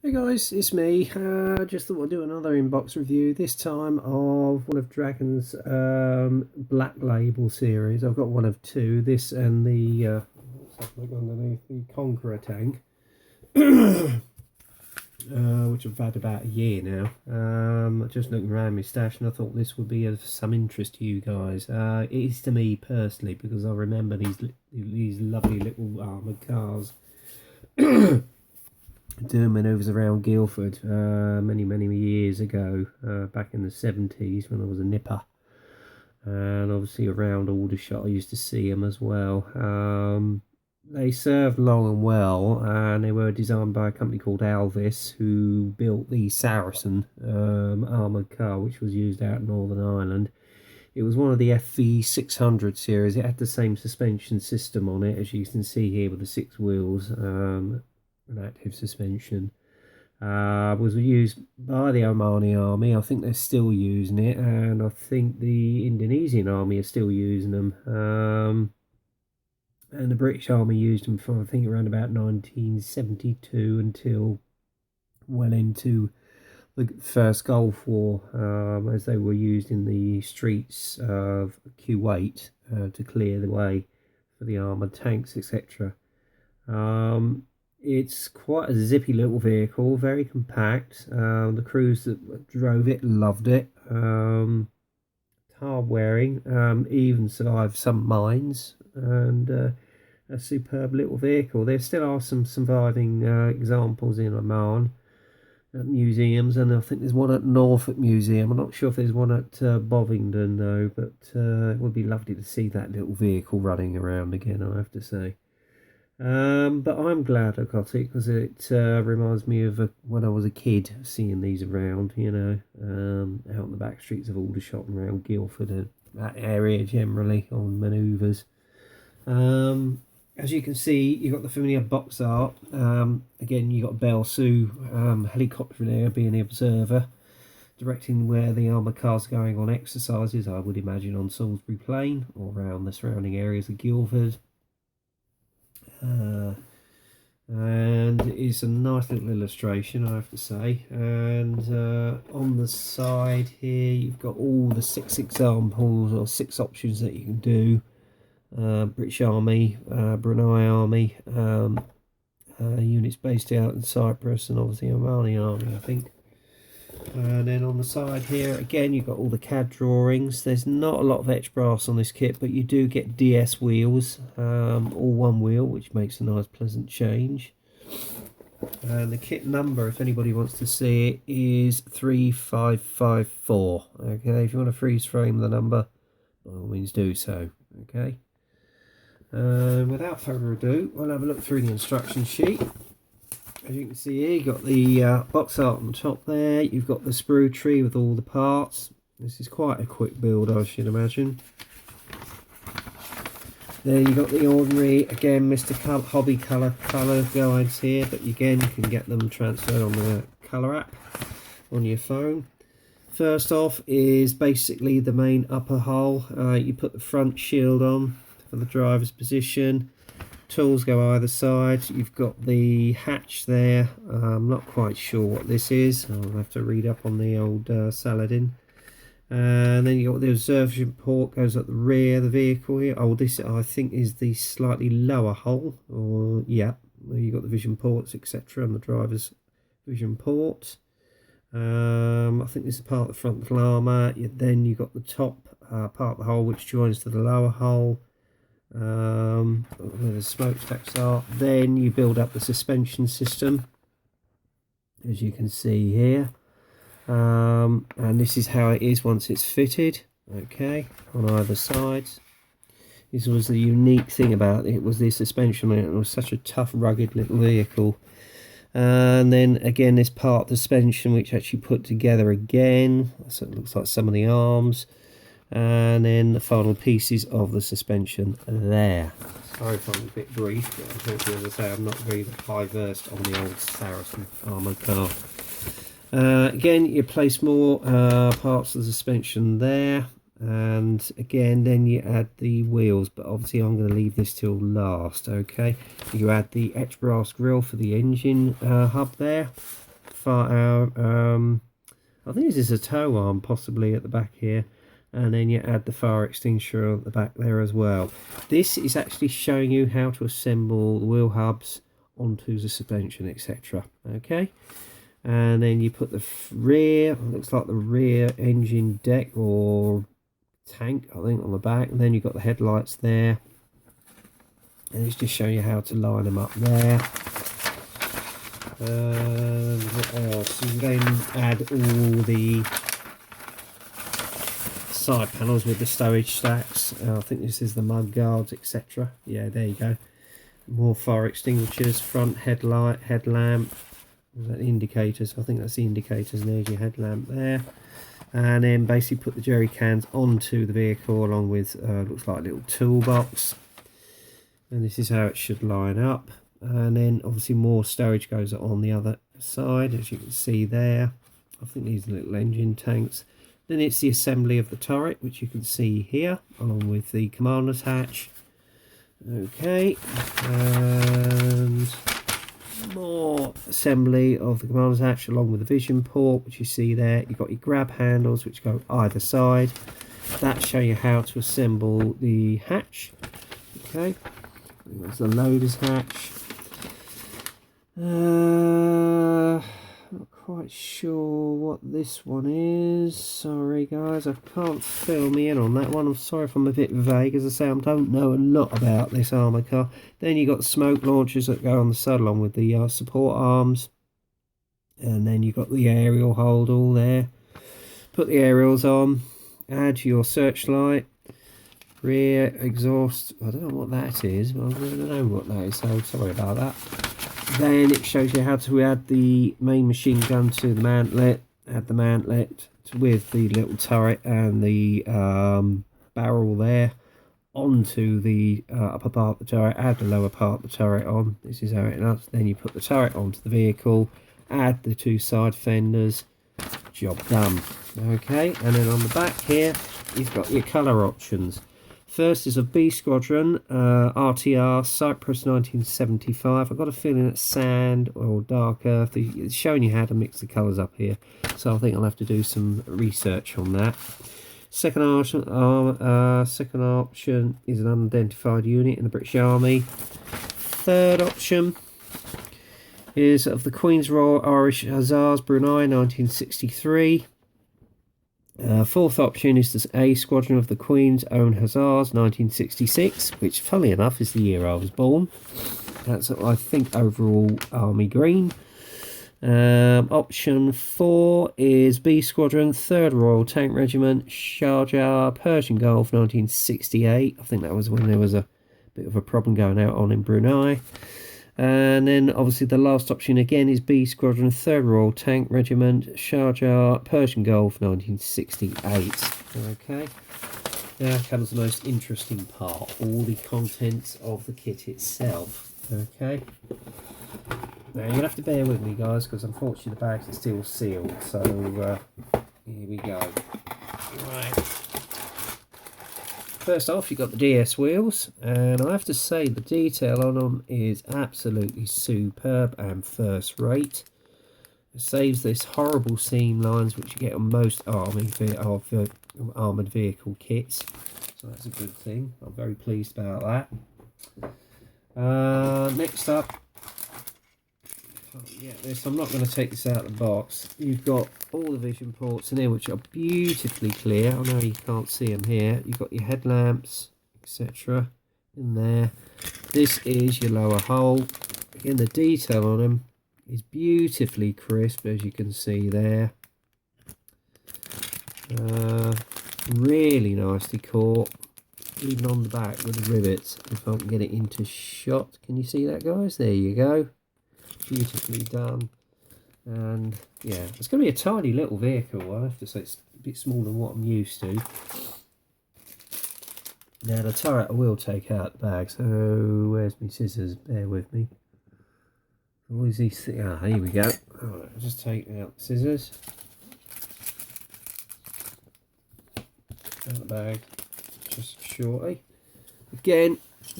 Hey guys, it's me. Just thought I'd do another inbox review, this time of one of Dragon's Black Label series. I've got one of two, this and the, look underneath, the Conqueror tank, which I've had about a year now. Just looking around my stash and I thought this would be of some interest to you guys. It is to me personally because I remember these lovely little armoured cars doing manoeuvres around Guildford many years ago, back in the 70s when I was a nipper, and obviously around Aldershot I used to see them as well. They served long and well, and they were designed by a company called Alvis, who built the Saracen armoured car, which was used out in Northern Ireland. It was one of the FV600 series. It had the same suspension system on it as you can see here with the six wheels, an active suspension. Was used by the Omani army. I think they're still using it, and I think the Indonesian army are still using them. And the British army used them from I think around about 1972 until well into the first Gulf War, as they were used in the streets of Kuwait to clear the way for the armoured tanks, etc. It's quite a zippy little vehicle, very compact. The crews that drove it loved it. Hard wearing, even survived some mines, and a superb little vehicle. There still are some surviving examples in Oman at museums, and I think there's one at Norfolk Museum. I'm not sure if there's one at Bovingdon though, but it would be lovely to see that little vehicle running around again, I have to say. But I'm glad I got it because it reminds me of when I was a kid seeing these around, out in the back streets of Aldershot and around Guildford and that area generally on manoeuvres. As you can see, you've got the familiar box art. Again, you've got Belle Sue helicopter there being the observer, directing where the armoured cars are going on exercises, I would imagine on Salisbury Plain or around the surrounding areas of Guildford. And it's a nice little illustration, I have to say. And on the side here you've got all the 6 examples or 6 options that you can do. British Army, Brunei Army, units based out in Cyprus, and obviously Omani Army, I think. And then on the side here again you've got all the CAD drawings. There's not a lot of etch brass on this kit, but you do get DS wheels, all one wheel, which makes a nice pleasant change. And the kit number, if anybody wants to see it, is 3554. Okay, if you want to freeze frame the number, by all means do so. Okay, without further ado, we'll have a look through the instruction sheet. As you can see here, you've got the box art on the top there. You've got the sprue tree with all the parts. This is quite a quick build, I should imagine. Then you've got the ordinary, again, Mr. Hobby colour guides here, but again, you can get them transferred on the colour app on your phone. First off is basically the main upper hull. You put the front shield on for the driver's position. Tools go either side. You've got the hatch there. I'm not quite sure what this is. I'll have to read up on the old Saladin. And then you've got the observation port goes at the rear of the vehicle here. Oh, this I think is the slightly lower hull. Or yeah, you've got the vision ports, etc., and the driver's vision port. I think this is part of the frontal armour. Then you've got the top part of the hull which joins to the lower hull, where the smokestacks are. Then you build up the suspension system, as you can see here, and this is how it is once it's fitted. Okay, on either side. This was the unique thing about it, was the suspension. It was such a tough, rugged little vehicle. And then again, this part of the suspension which actually put together again, so it looks like some of the arms. And then the final pieces of the suspension there. Sorry if I'm a bit brief, but unfortunately, as I say, I'm not very high versed on the old Saracen armoured car. Again, you place more parts of the suspension there, and again then you add the wheels, but obviously I'm going to leave this till last. Okay, you add the etch brass grill for the engine hub there. fire I think this is a tow arm possibly at the back here, and then you add the fire extinguisher at the back there as well. This is actually showing you how to assemble the wheel hubs onto the suspension, etc. Okay, and then you put the rear, looks like the rear engine deck or tank I think on the back, and then you've got the headlights there, and it's just showing you how to line them up there. What else? You can then add all the side panels with the stowage stacks. I think this is the mud guards, etc. Yeah, there you go. More fire extinguishers, front headlight, headlamp. Is that the indicators? I think that's the indicators, and there's your headlamp there. And then basically put the jerry cans onto the vehicle along with looks like a little toolbox. And this is how it should line up. And then obviously more storage goes on the other side, as you can see there. I think these are little engine tanks. Then it's the assembly of the turret, which you can see here, along with the commander's hatch. Okay, and more assembly of the commander's hatch along with the vision port, which you see there. You've got your grab handles, which go either side. That show you how to assemble the hatch. Okay, there's the loader's hatch. Not quite sure what this one is. Sorry guys, I can't fill me in on that one. I'm sorry if I'm a bit vague. As I say, I don't know a lot about this armoured car. Then you got smoke launchers that go on the side along with the support arms. And then you've got the aerial hold all there. Put the aerials on. Add your searchlight. Rear exhaust. I don't know what that is. But I don't know what that is, so sorry about that. Then it shows you how to add the main machine gun to the mantlet. Add the mantlet with the little turret and the barrel there onto the upper part of the turret. Add the lower part of the turret on. This is how it looks. Then you put the turret onto the vehicle. Add the two side fenders. Job done. Okay, and then on the back here, you've got your colour options. First is a B Squadron RTR Cyprus 1975. I've got a feeling it's sand or dark earth. It's showing you how to mix the colours up here, so I think I'll have to do some research on that. Second option is an unidentified unit in the British Army. Third option is of the Queen's Royal Irish Hussars, Brunei 1963. Fourth option is the A Squadron of the Queen's Own Hussars 1966, which funnily enough is the year I was born. That's I think overall army green. Option 4 is B Squadron 3rd Royal Tank Regiment, Sharjah, Persian Gulf 1968. I think that was when there was a bit of a problem going out on in Brunei. And then obviously the last option again is B Squadron 3rd Royal Tank Regiment, Sharjah, Persian Gulf 1968. Okay, now comes the most interesting part, all the contents of the kit itself. Okay, now you're going to have to bear with me guys, because unfortunately the bags are still sealed, so here we go. Right. First off, you've got the DS wheels, and I have to say the detail on them is absolutely superb and first rate. It saves this horrible seam lines which you get on most armoured vehicle kits, so that's a good thing. I'm very pleased about that. Next up, I'm not going to take this out of the box. You've got all the vision ports in here which are beautifully clear. I know you can't see them here. You've got your headlamps, etc. in there. This is your lower hull. Again, the detail on them is beautifully crisp, as you can see there. Really nicely caught, even on the back with the rivets. If I can get it into shot, can you see that guys? There you go. Beautifully done. And yeah, it's going to be a tiny little vehicle. I have to say it's a bit smaller than what I'm used to. Now the turret I will take out the bag, so where's my scissors? Bear with me. All these things. Ah, here we go. Alright, I'll just take out the scissors. Out the bag just shortly. Again,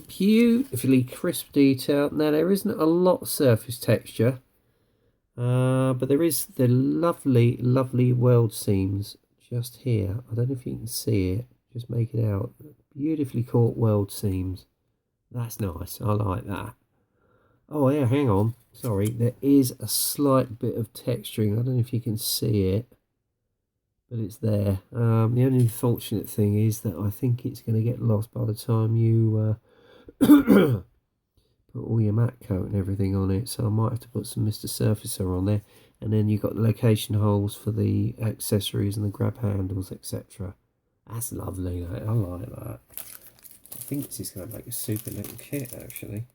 beautifully crisp detail. Now there isn't a lot of surface texture. But there is the lovely weld seams just here. I don't know if you can see it, just make it out. Beautifully caught weld seams. That's nice, I like that. Oh yeah, hang on, sorry, there is a slight bit of texturing. I don't know if you can see it, but it's there. The only unfortunate thing is that I think it's going to get lost by the time you put all your matte coat and everything on it, so I might have to put some Mr. Surfacer on there. And then you've got the location holes for the accessories and the grab handles, etc. That's lovely, I like that. I think this is going to make a super little kit actually.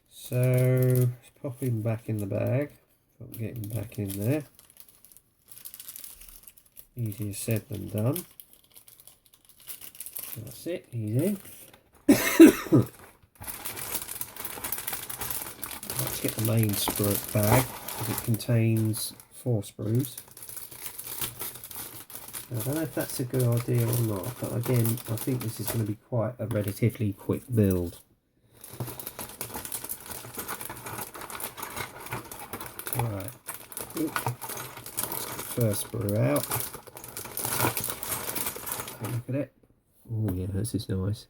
So let's pop him back in the bag. I'll get him back in there. Easier said than done. That's it, he's in. Let's get the main sprue bag because it contains 4 sprues. I don't know if that's a good idea or not, but again, I think this is going to be quite a relatively quick build. Right, first sprue out. Have a look at it. Oh yeah, this is nice.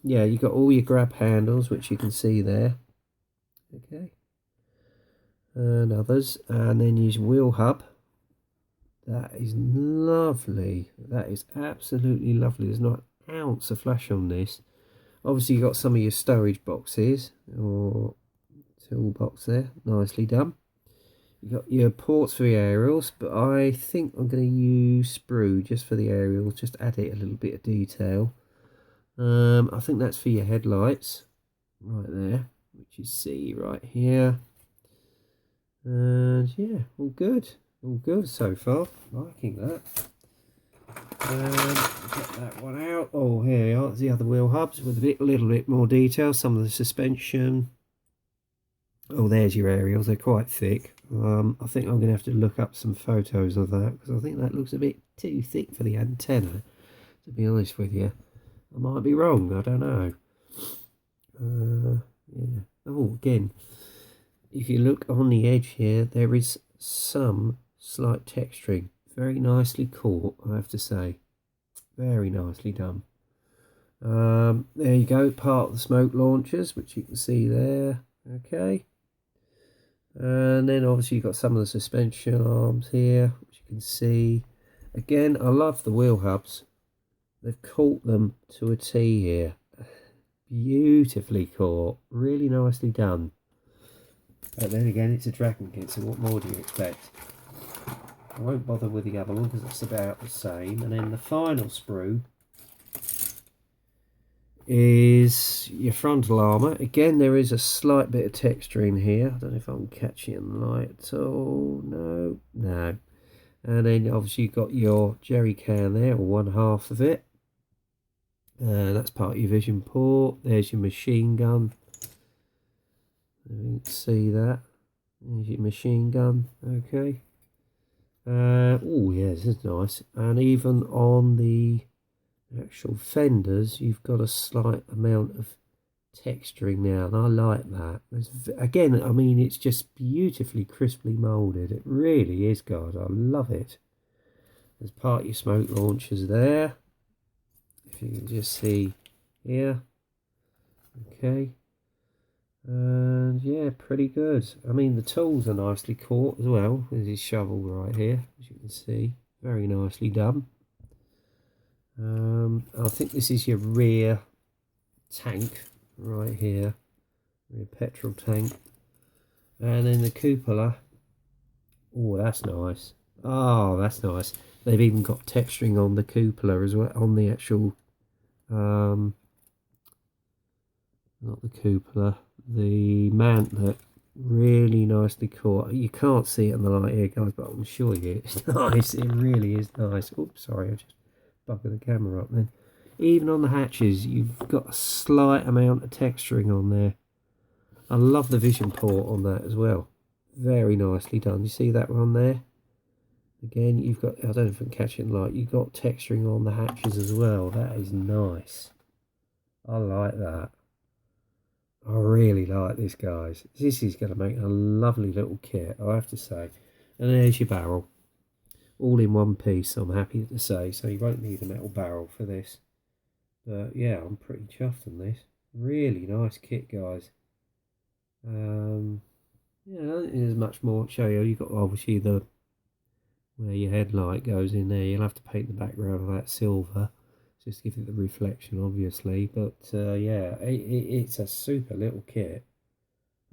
Yeah, you've got all your grab handles, which you can see there. Okay. And others. And then use wheel hub. That is lovely. That is absolutely lovely. There's not an ounce of flash on this. Obviously, you've got some of your stowage boxes or toolbox there. Nicely done. You've got your ports for the aerials, but I think I'm going to use sprue just for the aerials, just add it a little bit of detail. I think that's for your headlights, right there, which you see right here. And yeah, all good so far. Liking that. Get that one out. Oh, here we are. The other wheel hubs with a little bit more detail. Some of the suspension. Oh, there's your aerials. They're quite thick. I think I'm going to have to look up some photos of that because I think that looks a bit too thick for the antenna, to be honest with you. I might be wrong, I don't know. Yeah. Oh, again, if you look on the edge here, there is some slight texturing. Very nicely caught, I have to say. Very nicely done. There you go, part of the smoke launchers, which you can see there. Okay. And then obviously you've got some of the suspension arms here, which you can see. Again, I love the wheel hubs. They've caught them to a T here. Beautifully caught. Really nicely done. But then again, it's a dragon kit, so what more do you expect? I won't bother with the other one because it's about the same. And then the final sprue is your frontal armour. Again, there is a slight bit of texture in here. I don't know if I can catch it in the light. Oh, no. And then obviously you've got your jerry can there, or one half of it. That's part of your vision port. There's your machine gun. You can see that. There's your machine gun. Okay. Oh yeah, this is nice. And even on the actual fenders, you've got a slight amount of texturing now, and I like that. Again, I mean, it's just beautifully crisply moulded. It really is, guys. I love it. There's part of your smoke launchers there. If you can just see here. Okay. And yeah, pretty good. I mean, the tools are nicely caught as well. There's his shovel right here, as you can see. Very nicely done. I think this is your rear tank right here. Rear petrol tank. And then the cupola. Oh, that's nice. Oh, that's nice. They've even got texturing on the cupola as well, on the actual not the cupola, the mantlet. Really nicely caught. You can't see it in the light here, guys, but I'm sure you it's nice. It really is nice. Oops, sorry, I just bugged the camera up then. Even on the hatches, you've got a slight amount of texturing on there. I love the vision port on that as well. Very nicely done. You see that one there? Again, you've got, I don't know if I can catch it in light, you've got texturing on the hatches as well. That is nice. I like that. I really like this, guys. This is going to make a lovely little kit, I have to say. And there's your barrel, all in one piece, I'm happy to say. So you won't need a metal barrel for this. But yeah, I'm pretty chuffed on this. Really nice kit, guys. Yeah, I don't think there's much more to show you. You've got obviously the where your headlight goes in there. You'll have to paint the background of that silver, just to give it the reflection, obviously. But yeah, it's a super little kit.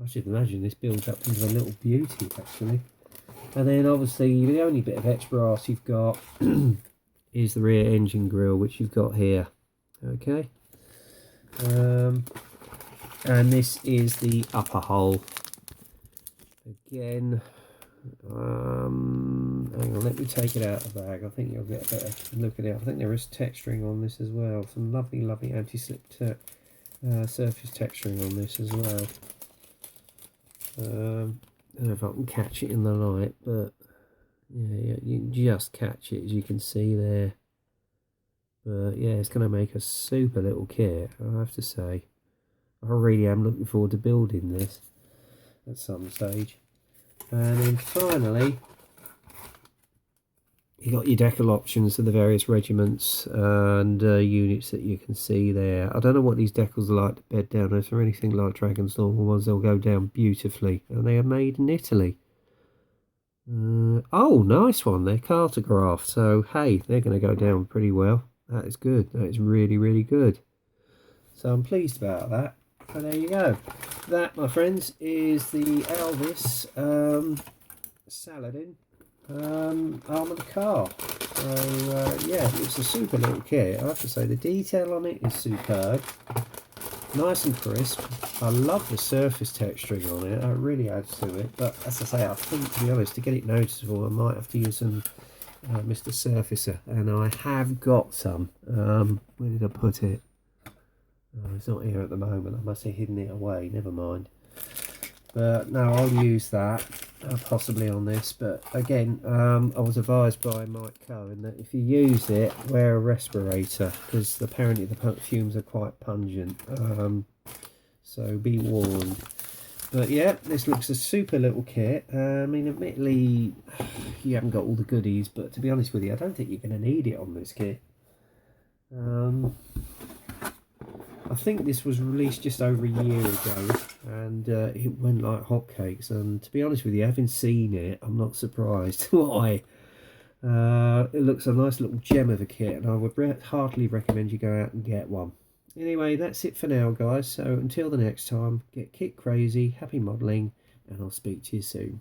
I should imagine this builds up into a little beauty, actually. And then obviously the only bit of extra brass you've got is the rear engine grille, which you've got here. Okay. And this is the upper hole. Again, hang on, let me take it out of the bag. I think you'll get a better look at it. I think there is texturing on this as well. Some lovely, lovely anti-slip surface texturing on this as well. I don't know if I can catch it in the light, but yeah, you can just catch it, as you can see there. But yeah, it's going to make a super little kit, I have to say. I really am looking forward to building this at some stage. And then finally, you got your decal options of the various regiments and units that you can see there. I don't know what these decals are like to bed down. If they're anything like Dragon's normal ones, they'll go down beautifully. And they are made in Italy. Oh, nice one. They're cartographed. So, hey, they're going to go down pretty well. That is good. That is really, really good. So I'm pleased about that. So there you go. That, my friends, is the Elvis Saladin armoured car. So yeah, it's a super little kit. I have to say the detail on it is superb. Nice and crisp. I love the surface texturing on it. It really adds to it. But as I say, I think, to be honest, to get it noticeable, I might have to use some Mr. Surfacer, and I have got some. Where did I put it? Oh, it's not here at the moment. I must have hidden it away. Never mind. But no, I'll use that possibly on this. But again, I was advised by Mk2 that if you use it, wear a respirator, because apparently the fumes are quite pungent. So be warned. But yeah, this looks a super little kit. I mean, admittedly, you haven't got all the goodies, but to be honest with you, I don't think you're going to need it on this kit. I think this was released just over a year ago, and it went like hotcakes. And to be honest with you, having seen it, I'm not surprised. Why? It looks a nice little gem of a kit, and I would heartily recommend you go out and get one. Anyway, that's it for now, guys. So until the next time, get kit crazy, happy modelling, and I'll speak to you soon.